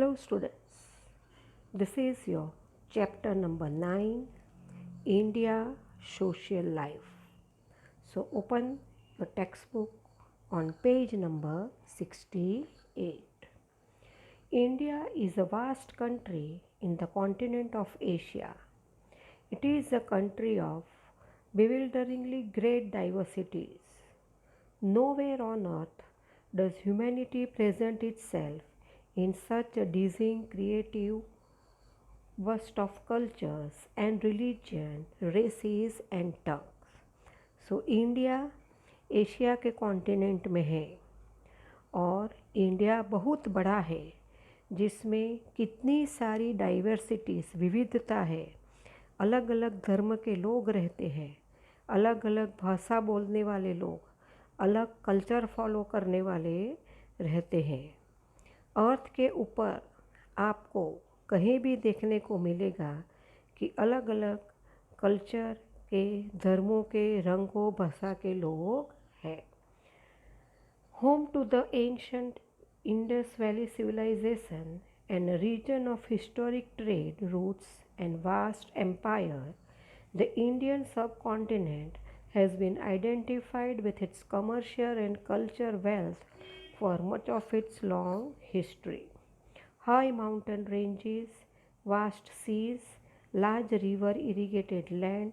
Hello students, this is your chapter number 9, India Social Life. So open your textbook on page number 68. India is a vast country in the continent of Asia. It is a country of bewilderingly great diversities. Nowhere on earth does humanity present itself in such a dizzying creative vast of cultures and religion, races and tongues. So India Asia के continent में है और India बहुत बड़ा है जिसमें कितनी सारी डाइवर्सिटीज़ विविधता है। अलग अलग धर्म के लोग रहते हैं, अलग अलग भाषा बोलने वाले लोग, अलग कल्चर फॉलो करने वाले रहते हैं। अर्थ के ऊपर आपको कहीं भी देखने को मिलेगा कि अलग अलग कल्चर के, धर्मों के, रंगों, भाषा के लोग हैं। Home to the ancient Indus valley civilisation and region of historic trade routes and vast empire, the Indian subcontinent has been identified with its commercial and culture wealth for much of its long history. High mountain ranges, vast seas, large river irrigated land,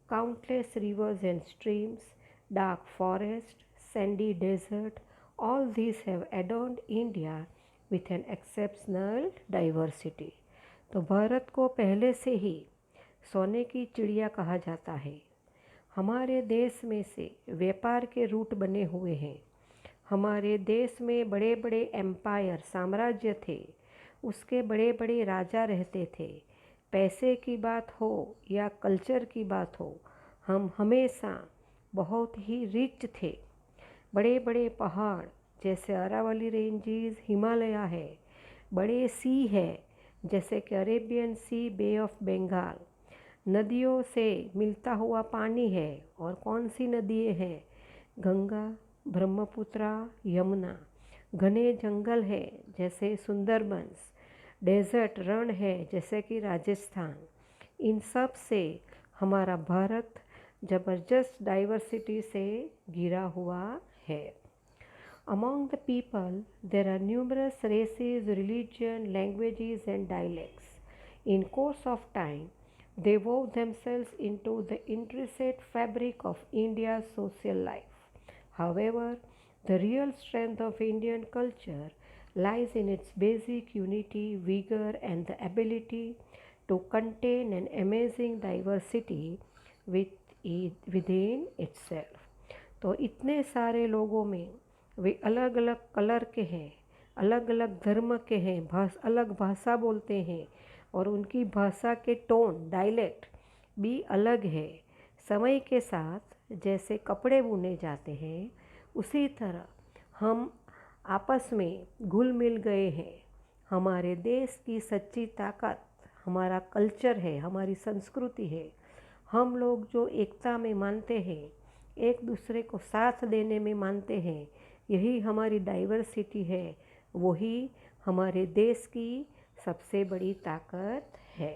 countless rivers and streams, dark forest, sandy desert, all these have adorned India with an exceptional diversity. तो भारत को पहले से ही सोने की चिड़िया कहा जाता है। हमारे देश में से व्यापार के रूट बने हुए हैं। हमारे देश में बड़े बड़े एम्पायर, साम्राज्य थे, उसके बड़े बड़े राजा रहते थे। पैसे की बात हो या कल्चर की बात हो, हम हमेशा बहुत ही रिच थे। बड़े बड़े पहाड़ जैसे अरावली रेंजेस, हिमालय है, बड़े सी है जैसे कि Arabian sea, bay of Bengal, नदियों से मिलता हुआ पानी है। और कौन सी नदियाँ हैं? गंगा, ब्रह्मपुत्रा, यमुना। घने जंगल है जैसे सुंदरबंस, डेजर्ट रण है जैसे कि राजस्थान। इन सब से हमारा भारत ज़बरदस्त डाइवर्सिटी से घिरा हुआ है। Among the people, there are numerous races, religion, languages and dialects. In course of time, they wove themselves into the intricate fabric of India's social life. However, the real strength of Indian culture lies in its basic unity, vigor, and the ability to contain an amazing diversity within itself. तो इतने सारे लोगों में वे अलग अलग colour के हैं, अलग अलग धर्म के हैं, अलग भाषा बोलते हैं और उनकी भाषा के टोन, डायलेक्ट भी अलग है। समय के साथ जैसे कपड़े बुने जाते हैं उसी तरह हम आपस में घुल मिल गए हैं। हमारे देश की सच्ची ताकत हमारा कल्चर है, हमारी संस्कृति है। हम लोग जो एकता में मानते हैं, एक दूसरे को साथ देने में मानते हैं, यही हमारी डाइवर्सिटी है, वही हमारे देश की सबसे बड़ी ताकत है।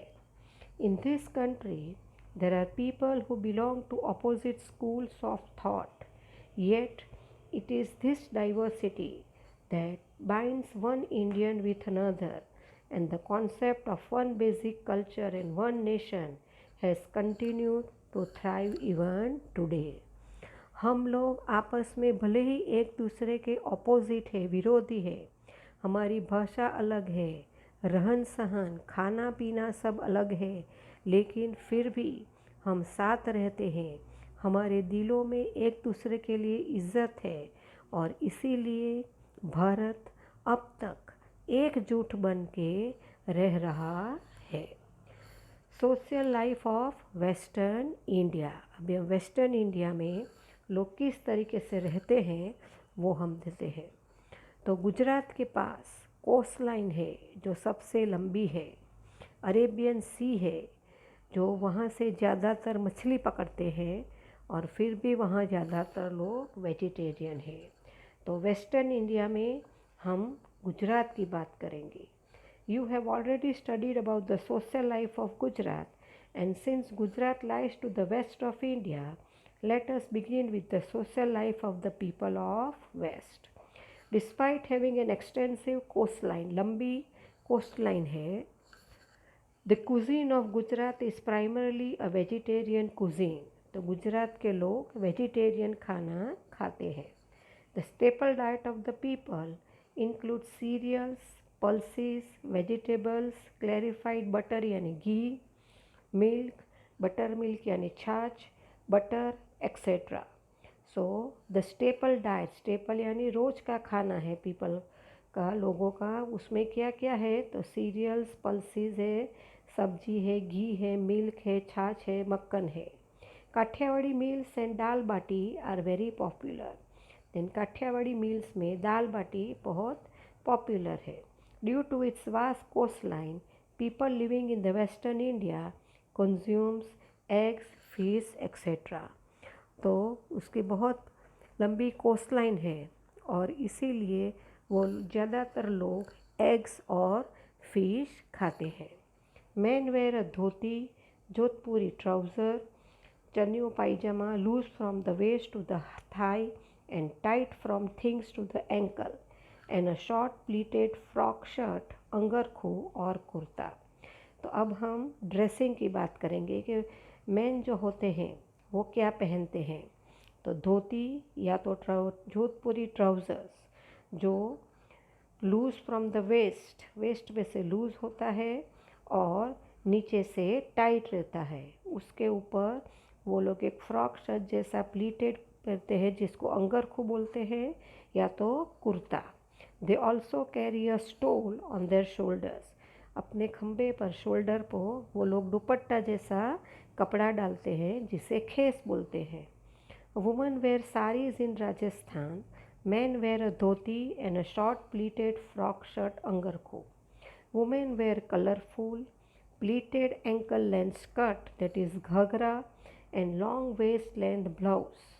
In this country there are people who belong to opposite schools of thought, yet it is this diversity that binds one Indian with another, and the concept of one basic culture and one nation has continued to thrive even today. हम लोग आपस में भले ही एक दूसरे के opposite है, विरोधी है, हमारी भाषा अलग है, रहन सहन, खाना पीना सब अलग है, लेकिन फिर भी हम साथ रहते हैं। हमारे दिलों में एक दूसरे के लिए इज्जत है और इसीलिए भारत अब तक एकजुट बन के रह रहा है। Social life of western India. अभी वेस्टर्न इंडिया में लोग किस तरीके से रहते हैं वो हम देते हैं। तो गुजरात के पास कोस्ट लाइन है जो सबसे लंबी है, अरेबियन सी है जो वहाँ से ज़्यादातर मछली पकड़ते हैं और फिर भी वहाँ ज़्यादातर लोग वेजिटेरियन हैं। तो वेस्टर्न इंडिया में हम गुजरात की बात करेंगे। You have already studied about the social life of Gujarat, and since Gujarat lies to the west of India, let us begin with the social life of the people of West. Despite having an extensive coastline, लंबी coastline है, the cuisine of Gujarat is primarily a vegetarian cuisine. तो गुजरात के लोग vegetarian खाना खाते हैं. The staple diet of the people includes cereals, pulses, vegetables, clarified butter यानी घी, milk, buttermilk यानी छाछ, butter, etc. So the staple diet, staple यानी रोज का खाना है people का, लोगों का, उसमें क्या क्या है? तो सीरियल्स, पल्सेस है, सब्जी है, घी है, मिल्क है, छाछ है, मक्खन है. Kathiawadi meals and dal bati are very popular. Then Kathiawadi meals में दाल बाटी बहुत पॉपुलर है. Due to its vast coast line, people living in the western India consumes eggs, fish etcetera. तो उसकी बहुत लंबी कोस्ट लाइन है और इसीलिए वो ज़्यादातर लोग एग्स और फिश खाते हैं. Man wear a dhoti, Jodhpuri trouser, चनियो pyjama, loose from the waist to the thigh and tight from things to the ankle, and a short pleated frock shirt, अंगरखू और कुर्ता. तो अब हम ड्रेसिंग की बात करेंगे कि मेन जो होते हैं वो क्या पहनते हैं. तो धोती या तो जोधपुरी ट्राउज़र्स जो loose from the west, west में से लूज़ होता है और नीचे से टाइट रहता है. उसके ऊपर वो लोग एक फ्रॉक शर्ट जैसा प्लीटेड पहनते हैं जिसको अंगरखू बोलते हैं या तो kurta. They also carry a stole on their shoulders. अपने खंबे पर, शोल्डर पर वो लोग दुपट्टा जैसा कपड़ा डालते हैं जिसे खेस बोलते हैं. Women wear saris in Rajasthan. Man wear a dhoti and a short pleated frock shirt अंगरखू. Women wear colourful pleated ankle length skirt that is ghagra and long waist length blouse.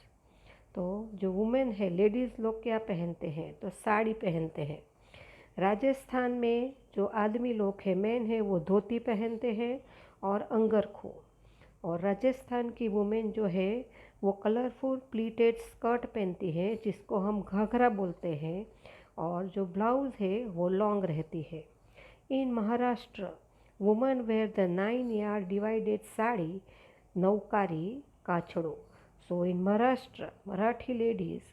तो जो वुमेन है, लेडीज़ लोग क्या पहनते हैं? तो साड़ी पहनते हैं. राजस्थान में जो आदमी लोग हैं, मैन है, वो धोती पहनते हैं और अंगरखू. और राजस्थान की वुमेन जो है वो कलरफुल प्लीटेड स्कर्ट पहनती है जिसको हम घाघरा बोलते हैं और जो ब्लाउज़ है वो लॉन्ग रहती है. In Maharashtra women wear the 9 yard divided sari नौकारी काछड़ो. So in Maharashtra, Marathi ladies,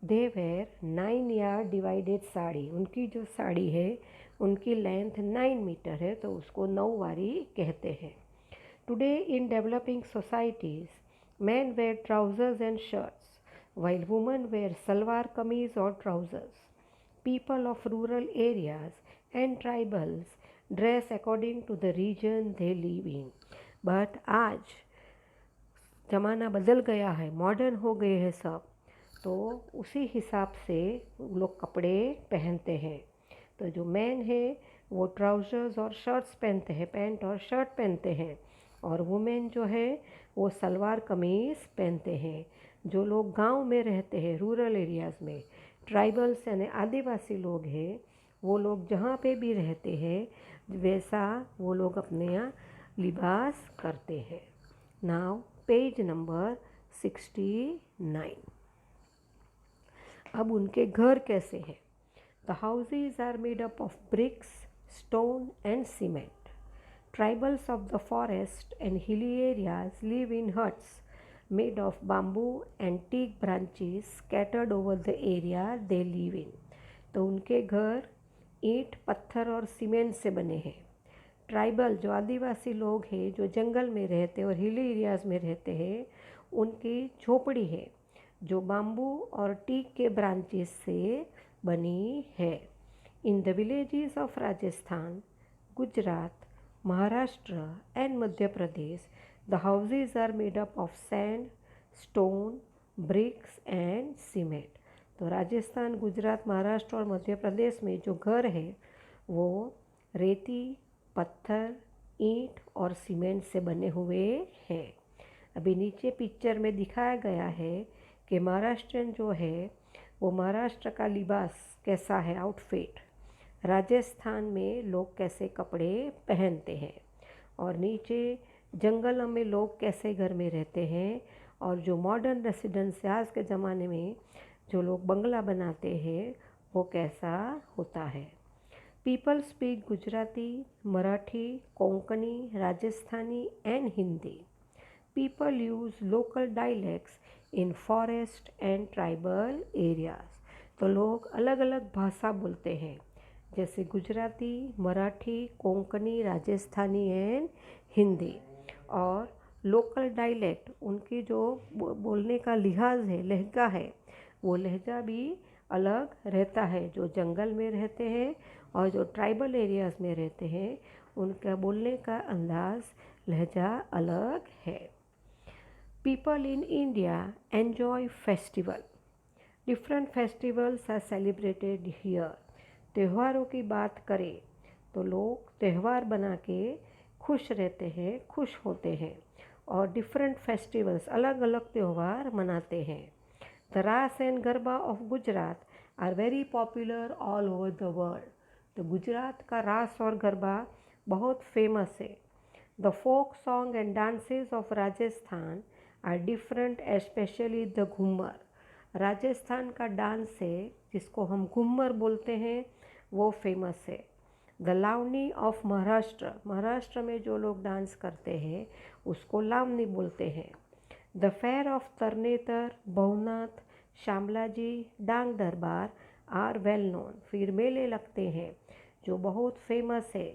they wear 9 yard divided sari. उनकी जो साड़ी है उनकी लेंथ 9 मीटर है तो उसको नौवारी कहते हैं. Today in developing societies, men wear trousers and shirts, while women wear salwar kameez or trousers. People of rural areas and tribals dress according to the region they live in. But आज ज़माना बदल गया है, modern हो गए हैं सब, तो उसी हिसाब से लोग कपड़े पहनते हैं. तो जो मैन है वो ट्राउज़र्स और शर्ट्स पहनते हैं, पैंट और शर्ट पहनते हैं, और वुमेन जो है वो सलवार कमीज़ पहनते हैं. जो लोग गांव में रहते हैं, रूरल एरियाज़ में, ट्राइबल्स यानी आदिवासी लोग हैं, वो लोग जहाँ पे भी रहते हैं वैसा वो लोग अपने यहाँ लिबास करते हैं. Now page number 69. अब उनके घर कैसे हैं? The houses are made up of bricks, stone and cement. Tribals of the forest and hilly areas live in huts made of bamboo and teak branches scattered over the area they live in. तो उनके घर ईंट, पत्थर और cement से बने हैं. Tribal जो आदिवासी लोग हैं जो जंगल में रहते और हिली एरियाज़ में रहते हैं, उनकी झोपड़ी है जो बाम्बू और टीक के ब्रांचेस से बनी है. In the villages of Rajasthan, Gujarat, Maharashtra and Madhya Pradesh, the houses are made up of sand, stone, bricks and cement. तो राजस्थान, गुजरात, महाराष्ट्र और मध्य प्रदेश में जो घर है वो रेती, पत्थर, ईंट और सीमेंट से बने हुए हैं. अभी नीचे पिक्चर में दिखाया गया है कि महाराष्ट्रन जो है वो महाराष्ट्र का लिबास कैसा है, आउटफिट. राजस्थान में लोग कैसे कपड़े पहनते हैं, और नीचे जंगलों में लोग कैसे घर में रहते हैं, और जो मॉडर्न रेसिडेंस आज के ज़माने में जो लोग बंगला बनाते हैं वो कैसा होता है। People speak Gujarati, Marathi, Konkani, Rajasthani and Hindi. People use local dialects in forest and tribal areas। तो लोग अलग अलग भाषा बोलते हैं, जैसे गुजराती, मराठी, कोंकणी, राजस्थानी एंड हिंदी। और लोकल डायलेक्ट उनकी जो बोलने का लिहाज है, लहजा है, वो लहजा भी अलग रहता है। जो जंगल में रहते हैं और जो ट्राइबल एरियाज़ में रहते हैं उनका बोलने का अंदाज़, लहजा अलग है। People in India enjoy festival। Different festivals are celebrated here। त्योहारों की बात करें तो लोग त्यौहार बना के खुश रहते हैं, खुश होते हैं, और डिफरेंट फेस्टिवल्स, अलग अलग त्यौहार मनाते हैं। The ras and garba of Gujarat are very popular all over the world. तो गुजरात का रास और गरबा बहुत फेमस है। The folk song and dances of Rajasthan are different, especially the ghoomar. Rajasthan का डांस है जिसको हम घूमर बोलते हैं, वो फेमस है। द लावनी ऑफ महाराष्ट्र, महाराष्ट्र में जो लोग डांस करते हैं उसको लावनी बोलते हैं। The fair of Tarnetar, Bhavnath, Shamlaji, Dang Darbar are well known. फिर मेले लगते हैं जो बहुत फेमस है,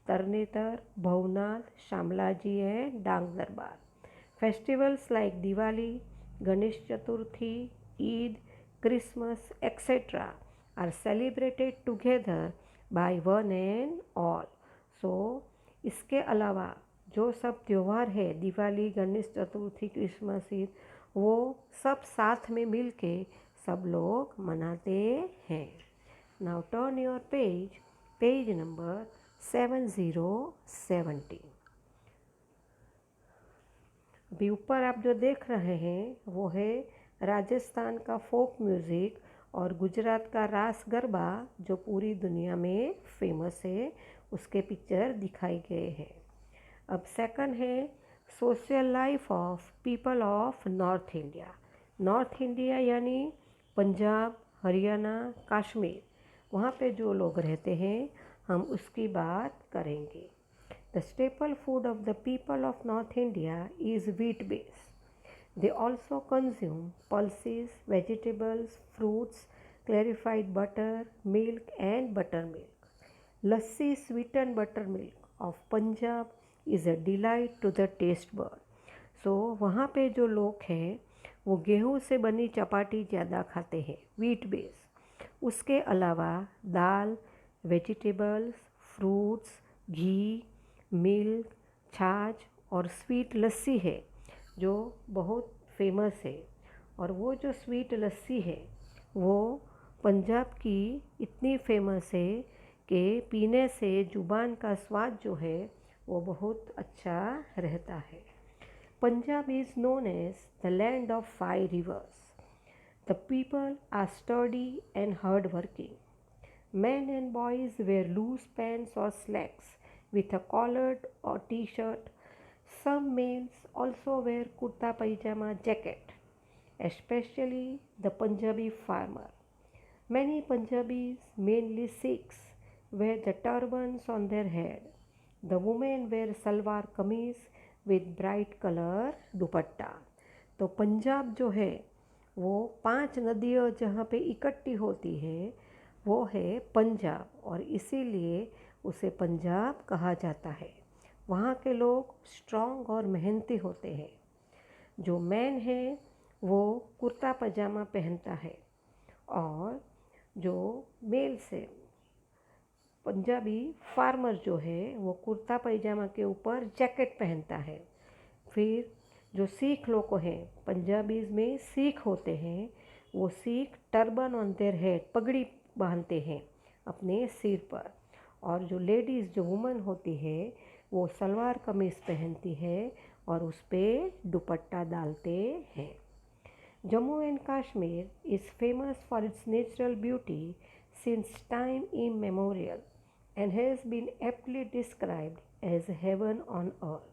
तरनेतर, भवनाथ, शामलाजी एंड डांग दरबार। Festivals like Diwali, Ganesh Chaturthi, Eid, Christmas, etc. are celebrated together by one and all। So, इसके अलावा जो सब त्यौहार है, दिवाली, गणेश चतुर्थी, क्रिसमस, ईद, वो सब साथ में मिल के सब लोग मनाते हैं। Now turn your page, page number 7070। अभी ऊपर आप जो देख रहे हैं वो है राजस्थान का फोक म्यूज़िक और गुजरात का रास गरबा, जो पूरी दुनिया में फेमस है, उसके पिक्चर दिखाए गए हैं। अब सेकंड है social life of people of north India. North India यानी पंजाब, हरियाणा, कश्मीर, वहाँ पे जो लोग रहते हैं हम उसकी बात करेंगे। The staple food of the people of North India is wheat based। They also consume pulses, vegetables, fruits, clarified butter, milk and buttermilk। Lassi, sweetened buttermilk of Punjab is a delight to the taste bud। So वहाँ पे जो लोग हैं वो गेहूँ से बनी चपाती ज़्यादा खाते हैं, wheat based। उसके अलावा दाल, वेजिटेबल्स, फ्रूट्स, घी, मिल्क, छाछ और स्वीट लस्सी है जो बहुत फेमस है। और वो जो स्वीट लस्सी है वो पंजाब की इतनी फेमस है कि पीने से जुबान का स्वाद जो है वो बहुत अच्छा रहता है। Punjab is known as the land of 5 rivers. The people are study and hard working. Men and boys wear loose pants or slacks with a collared or t-shirt। Some males also wear kurta pajama jacket, especially the Punjabi farmer। Many Punjabis, mainly Sikhs, wear the turbans on their head। The women wear salwar kameez with bright color दुपट्टा। तो पंजाब जो है वो 5 नदियाँ जहाँ पे इकट्ठी होती है वो है पंजाब, और इसीलिए उसे पंजाब कहा जाता है। वहाँ के लोग स्ट्रॉन्ग और मेहनती होते हैं। जो मैन है वो कुर्ता पजामा पहनता है, और जो मेल से पंजाबी फार्मर जो है वो कुर्ता पैजामा के ऊपर जैकेट पहनता है। फिर जो सिख लोग हैं, पंजाबीज में सिख होते हैं, वो Sikh turban on their head, पगड़ी बांधते हैं अपने सिर पर। और जो लेडीज़, जो वुमन होती है, वो सलवार कमीज़ पहनती है और उस पर दुपट्टा डालते हैं। Jammu and Kashmir is famous for its natural beauty, since time immemorial and has been aptly described as heaven on earth.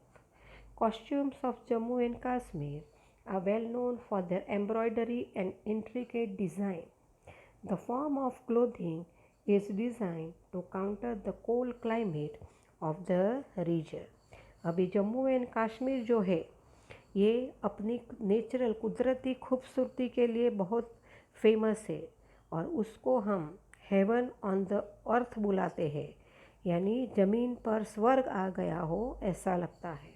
Costumes of Jammu and Kashmir are well known for their embroidery and intricate design. The form of clothing is designed to counter the cold climate of the region. अभी Jammu and Kashmir जो है ये अपनी natural कुदरती खूबसूरती के लिए बहुत फेमस है और उसको हम हेवन ऑन द अर्थ बुलाते हैं, यानी ज़मीन पर स्वर्ग आ गया हो ऐसा लगता है।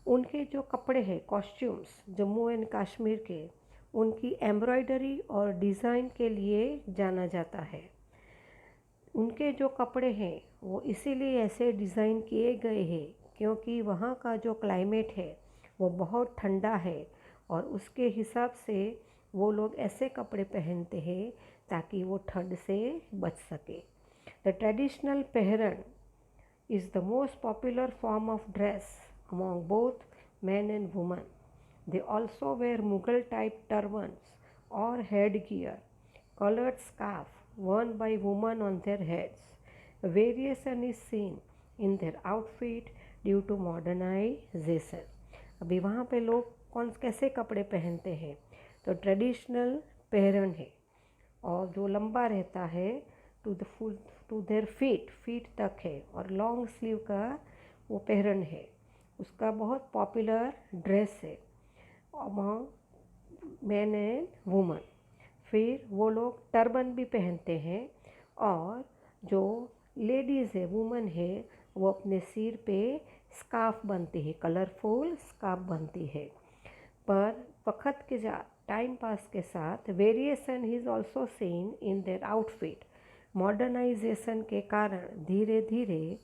उनके जो कपड़े हैं कॉस्ट्यूम्स जम्मू एंड कश्मीर के, उनकी एम्ब्रॉयडरी और डिज़ाइन के लिए जाना जाता है। उनके जो कपड़े हैं वो इसीलिए ऐसे डिज़ाइन किए गए हैं क्योंकि वहाँ का जो क्लाइमेट है वो बहुत ठंडा है और उसके हिसाब से वो लोग ऐसे कपड़े पहनते हैं ताकि वो ठंड से बच सके। The traditional pheran is the most popular form of dress among both men and women. They also wear Mughal type turbans or headgear, colored scarf worn by women on their heads. A variation is seen in their outfit due to modernization. अभी वहाँ पे लोग कैसे कपड़े पहनते हैं तो traditional पहरन है और जो लंबा रहता है टू देयर फीट तक है और लॉन्ग स्लीव का वो पहरन है, उसका बहुत पॉपुलर ड्रेस है अमॉन्ग मैन एंड वुमन। फिर वो लोग टर्बन भी पहनते हैं और जो लेडीज़ है वुमन है वो अपने सिर पे स्कार्फ बनती है, कलरफुल स्कार्फ बनती है। पर वक्त के टाइम पास के साथ variation is also seen in their outfit. Modernisation के कारण धीरे धीरे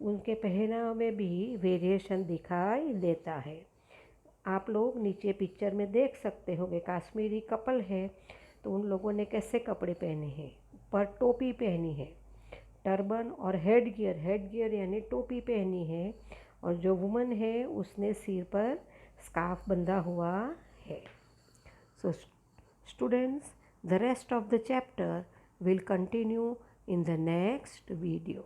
उनके पहनाव में भी वेरिएशन दिखाई देता है। आप लोग नीचे पिक्चर में देख सकते होंगे कश्मीरी कपल है तो उन लोगों ने कैसे कपड़े पहने हैं, पर टोपी पहनी है, टर्बन और हेड गियर यानी टोपी पहनी है और जो वुमन है उसने सिर पर स्कार्फ बंधा हुआ है। So students, the rest of the chapter will continue in the next video.